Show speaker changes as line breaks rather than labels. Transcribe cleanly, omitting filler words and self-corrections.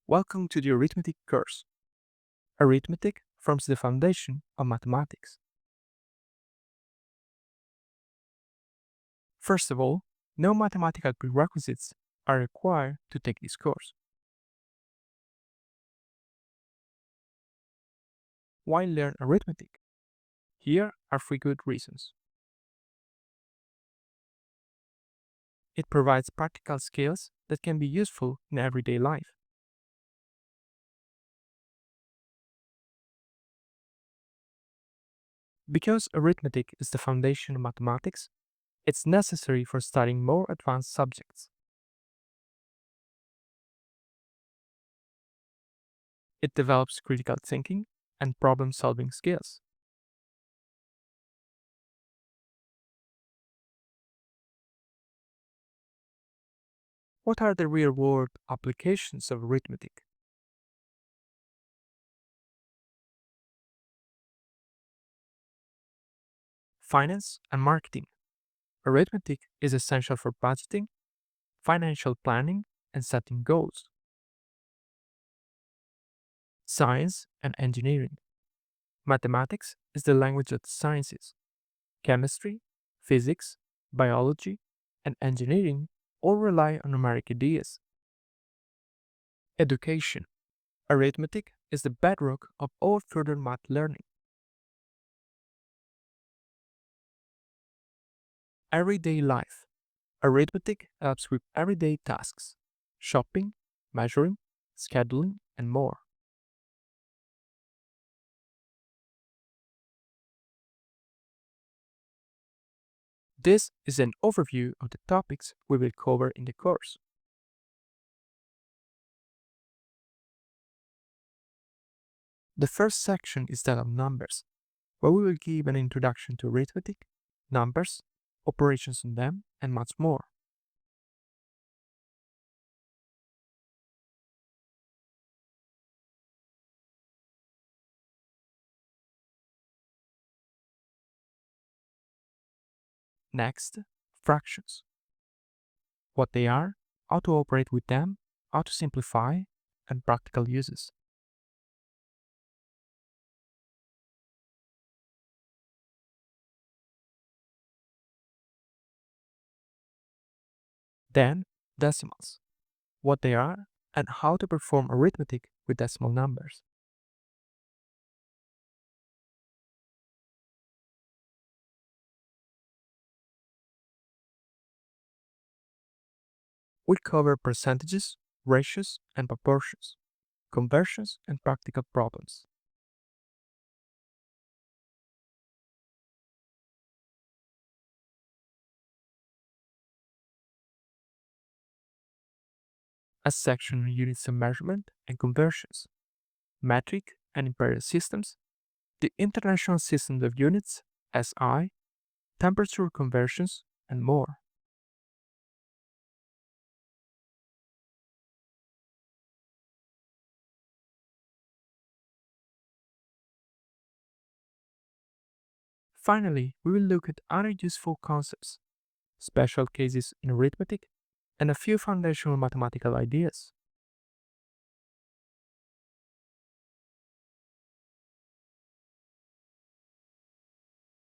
Welcome to the arithmetic course. Arithmetic forms the foundation of mathematics. First of all, no mathematical prerequisites are required to take this course. Why learn arithmetic? Here are 3 good reasons. It provides practical skills that can be useful in everyday life. Because arithmetic is the foundation of mathematics, it's necessary for studying more advanced subjects. It develops critical thinking and problem-solving skills. What are the real-world applications of arithmetic? Finance and marketing. Arithmetic is essential for budgeting, financial planning, and setting goals. Science and engineering. Mathematics is the language of the sciences. Chemistry, physics, biology, and engineering all rely on numeric ideas. Education. Arithmetic is the bedrock of all further math learning. Everyday life. Arithmetic helps with everyday tasks, shopping, measuring, scheduling, and more. This is an overview of the topics we will cover in the course. The first section is that of numbers, where we will give an introduction to arithmetic, numbers, operations on them, and much more. Next, fractions. What they are, how to operate with them, how to simplify, and practical uses. Then, decimals. What they are, and how to perform arithmetic with decimal numbers. We cover percentages, ratios, and proportions, conversions, and practical problems. A section on units of measurement and conversions, metric and imperial systems, the International Systems of Units, SI, temperature conversions, and more. Finally, we will look at other useful concepts, special cases in arithmetic, and a few foundational mathematical ideas.